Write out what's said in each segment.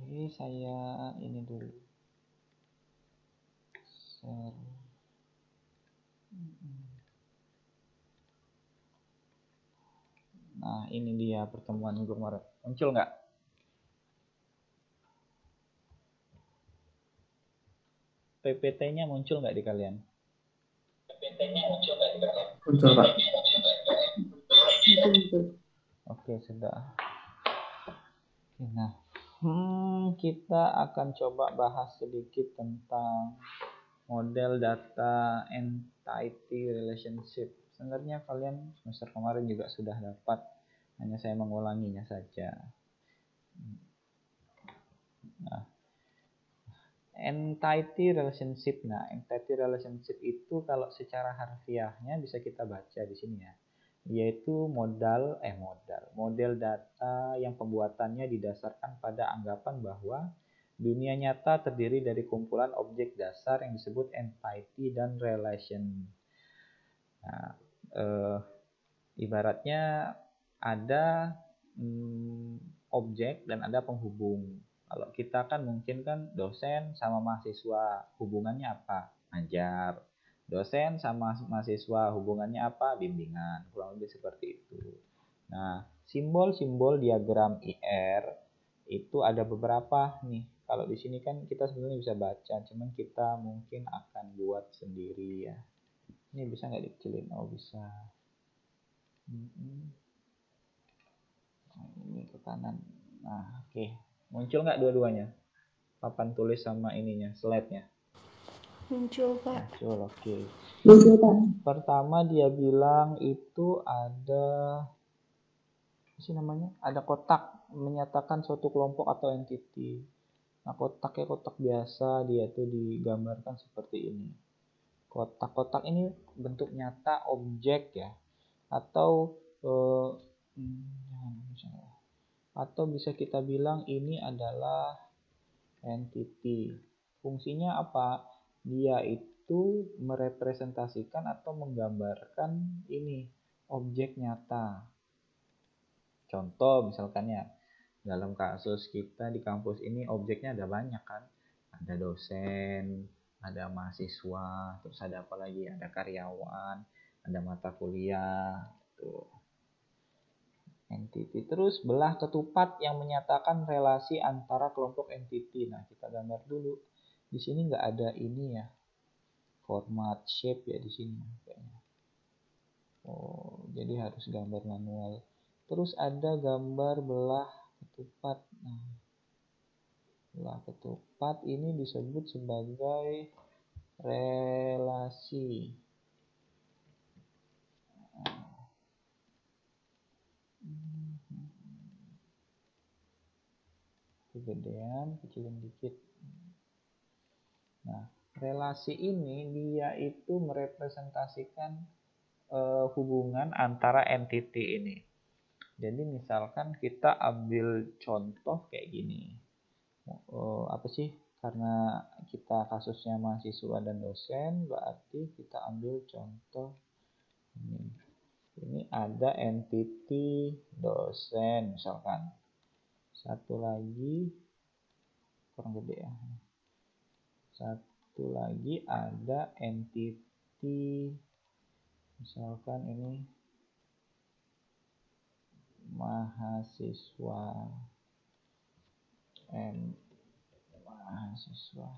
Oke, saya ini dulu share. Nah, ini dia pertemuan minggu kemarin. Muncul nggak? PPT-nya muncul nggak di kalian? Muncul, Pak. Oke, sudah. Nah, kita akan coba bahas sedikit tentang model data entity relationship. Sebenarnya kalian semester kemarin juga sudah dapat, hanya saya mengulanginya saja. Nah, entity relationship. Nah, entity relationship itu kalau secara harfiahnya bisa kita baca di sini ya, yaitu model data yang pembuatannya didasarkan pada anggapan bahwa dunia nyata terdiri dari kumpulan objek dasar yang disebut entity dan relation. Nah, ibaratnya ada objek dan ada penghubung. Kalau kita kan mungkin kan dosen sama mahasiswa hubungannya apa? Ngajar. Dosen sama mahasiswa hubungannya apa? Bimbingan. Kurang lebih seperti itu. Nah, simbol-simbol diagram IR itu ada beberapa nih. Kalau di sini kan kita sebenarnya bisa baca, cuman kita mungkin akan buat sendiri ya. Ini bisa nggak dikecilin? Oh, bisa. Ini ke kanan. Nah, oke. Muncul nggak dua-duanya? Papan tulis sama ininya, slide-nya. Muncul, Pak. Muncul, oke. Muncul, Pak. Pertama dia bilang itu ada apa sih namanya? Ada kotak menyatakan suatu kelompok atau entity. Nah, kotaknya kotak biasa, dia tuh digambarkan seperti ini. Kotak-kotak ini bentuk nyata objek ya, atau atau bisa kita bilang ini adalah entity. Fungsinya apa? Dia itu merepresentasikan atau menggambarkan ini objek nyata. Contoh misalkan ya, dalam kasus kita di kampus ini objeknya ada banyak kan. Ada dosen, ada mahasiswa, terus ada apa lagi? Ada karyawan, ada mata kuliah, gitu. Entity. Terus belah ketupat yang menyatakan relasi antara kelompok entity. Nah, kita gambar dulu. Di sini nggak ada ini ya, format shape ya di sini kayaknya. Oh, jadi harus gambar manual. Terus ada gambar belah ketupat. Nah, belah ketupat ini disebut sebagai relasi. Kegedean, kecilin dikit. Nah, relasi ini dia itu merepresentasikan hubungan antara entity ini. Jadi misalkan kita ambil contoh kayak gini. Apa sih? Karena kita kasusnya mahasiswa dan dosen, berarti kita ambil contoh ini. Ini ada entity dosen misalkan. Satu lagi kurang gede ya. Satu lagi ada entity misalkan ini mahasiswa mahasiswa.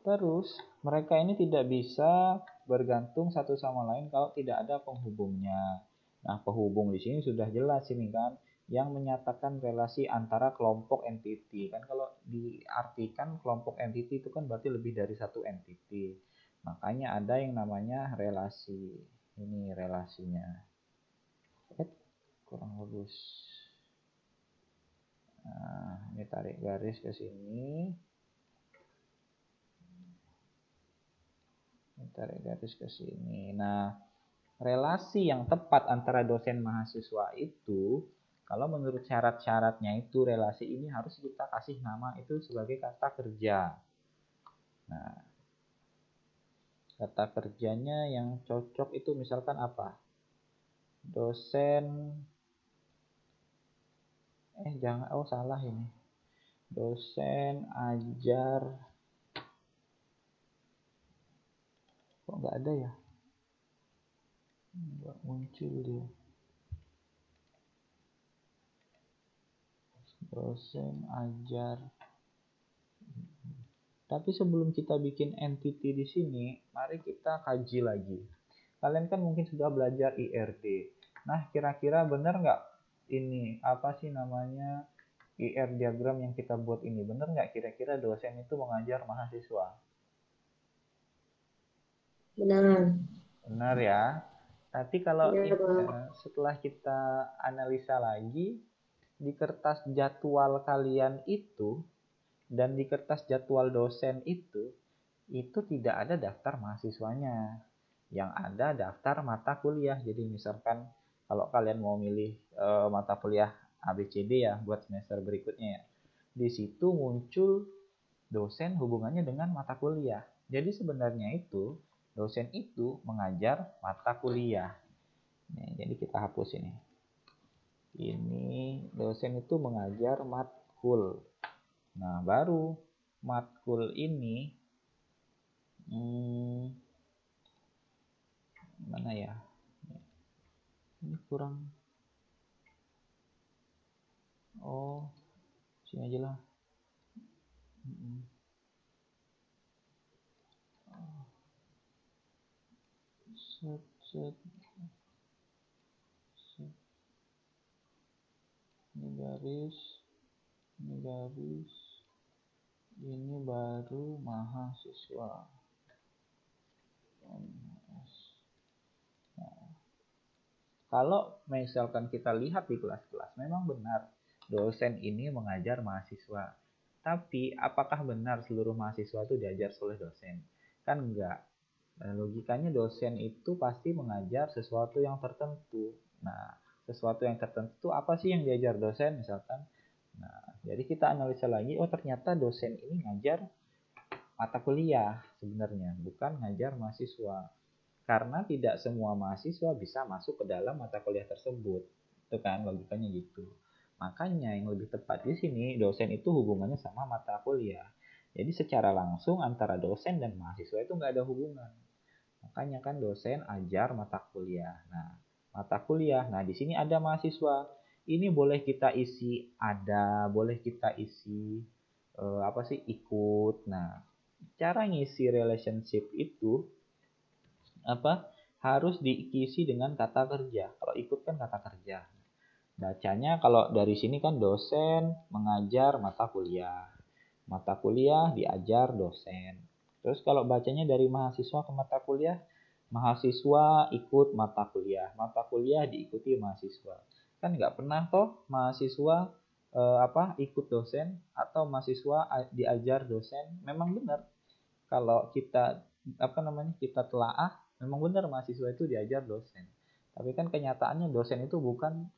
Terus mereka ini tidak bisa bergantung satu sama lain kalau tidak ada penghubungnya. Nah, penghubung di sini sudah jelas ini kan, yang menyatakan relasi antara kelompok entity. Kan kalau diartikan kelompok entity itu kan berarti lebih dari satu entity. Makanya ada yang namanya relasi. Ini relasinya. Kurang bagus. Nah, ini tarik garis ke sini. Tarik garis ke sini. Nah, relasi yang tepat antara dosen mahasiswa itu, kalau menurut syarat-syaratnya itu relasi ini harus kita kasih nama itu sebagai kata kerja. Nah, kata kerjanya yang cocok itu misalkan apa? dosen jangan, oh salah ini. Dosen ajar, kok nggak ada ya? Nggak muncul dia. Dosen ajar. Tapi sebelum kita bikin entity di sini, mari kita kaji lagi. Kalian kan mungkin sudah belajar IRD. Nah, kira-kira benar nggak ini apa sih namanya IR diagram yang kita buat ini? Benar nggak kira-kira dosen itu mengajar mahasiswa? Benar. Benar ya. Tapi kalau Benar. setelah kita analisa lagi, di kertas jadwal kalian itu dan di kertas jadwal dosen itu tidak ada daftar mahasiswanya. Yang ada daftar mata kuliah. Jadi misalkan kalau kalian mau milih mata kuliah ABCD ya buat semester berikutnya ya. Di situ muncul dosen hubungannya dengan mata kuliah. Jadi sebenarnya itu dosen itu mengajar mata kuliah. Nih, jadi kita hapus ini. Ini dosen itu mengajar matkul. Nah, baru matkul ini mana ya? Ini kurang. Oh, sini aja lah. Set, set. Ini garis, ini baru mahasiswa. Nah, kalau misalkan kita lihat di kelas-kelas, memang benar dosen ini mengajar mahasiswa. Tapi apakah benar seluruh mahasiswa itu diajar oleh dosen? Kan enggak. Dan logikanya dosen itu pasti mengajar sesuatu yang tertentu. Nah, sesuatu yang tertentu apa sih yang diajar dosen misalkan? Nah, jadi kita analisa lagi, oh ternyata dosen ini ngajar mata kuliah sebenarnya, bukan ngajar mahasiswa. Karena tidak semua mahasiswa bisa masuk ke dalam mata kuliah tersebut. Itu kan logikanya gitu. Makanya yang lebih tepat di sini dosen itu hubungannya sama mata kuliah. Jadi secara langsung antara dosen dan mahasiswa itu nggak ada hubungan. Makanya kan dosen ajar mata kuliah. Nah, mata kuliah. Nah, di sini ada mahasiswa. Ini boleh kita isi ada, boleh kita isi apa sih ikut. Nah, cara ngisi relationship itu apa harus diisi dengan kata kerja. Kalau ikut kan kata kerja. Bacanya kalau dari sini kan dosen mengajar mata kuliah. Mata kuliah diajar dosen. Terus kalau bacanya dari mahasiswa ke mata kuliah, mahasiswa ikut mata kuliah. Mata kuliah diikuti mahasiswa. Kan nggak pernah toh mahasiswa ikut dosen atau mahasiswa diajar dosen. Memang benar kalau kita kita telaah memang benar mahasiswa itu diajar dosen. Tapi kan kenyataannya dosen itu bukan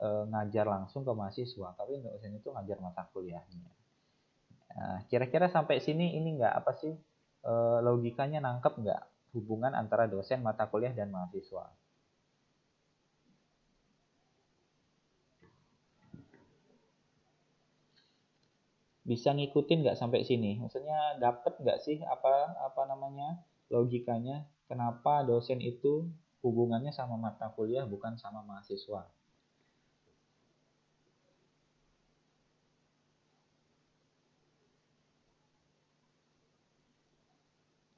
ngajar langsung ke mahasiswa, tapi dosen itu ngajar mata kuliahnya. Nah, kira-kira sampai sini ini nggak apa sih logikanya nangkep nggak hubungan antara dosen mata kuliah dan mahasiswa? Bisa ngikutin nggak sampai sini? Maksudnya dapet nggak sih apa namanya logikanya? Kenapa dosen itu hubungannya sama mata kuliah bukan sama mahasiswa?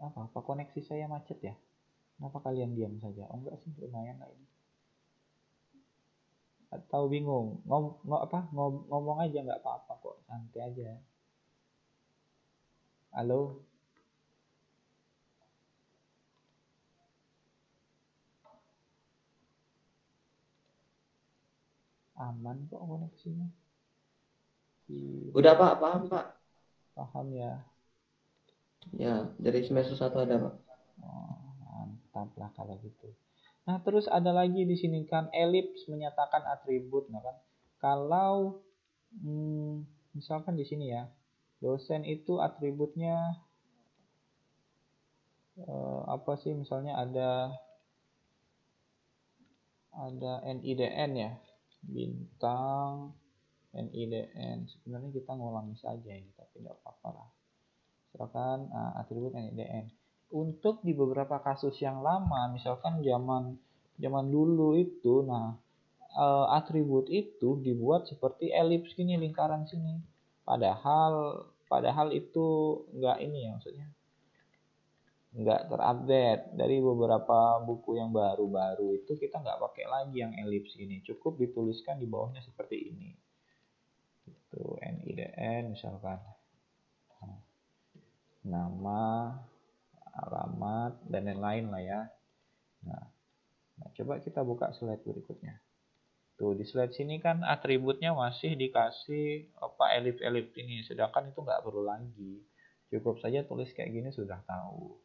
Apa koneksi saya macet ya? Kenapa kalian diam saja? Oh enggak sih, lumayan lah ini. Atau bingung? Ngomong aja nggak apa-apa kok, santai aja. Halo? Aman kok koneksinya. Udah Pak, paham Pak. Paham ya? Ya, dari semester 1 ada Pak. Oh, mantap lah kalau gitu. Nah, terus ada lagi di sini kan elips menyatakan atribut. Nah kan, kalau misalkan di sini ya, dosen itu atributnya apa sih? Misalnya ada NIDN ya, bintang NIDN. Sebenarnya kita ngulangi saja ini, tapi nggak apa-apa lah. Misalkan atribut NIDN. Untuk di beberapa kasus yang lama, misalkan zaman dulu itu, atribut itu dibuat seperti elips gini, lingkaran sini. Padahal itu nggak ini ya, maksudnya nggak terupdate. Dari beberapa buku yang baru-baru itu kita nggak pakai lagi yang elips ini, cukup dituliskan di bawahnya seperti ini. Itu NIDN misalkan, nama, alamat, dan lain-lain lah ya. Nah, coba kita buka slide berikutnya. Tuh, di slide sini kan atributnya masih dikasih elips-elips ini, sedangkan itu nggak perlu lagi. Cukup saja tulis kayak gini sudah tahu.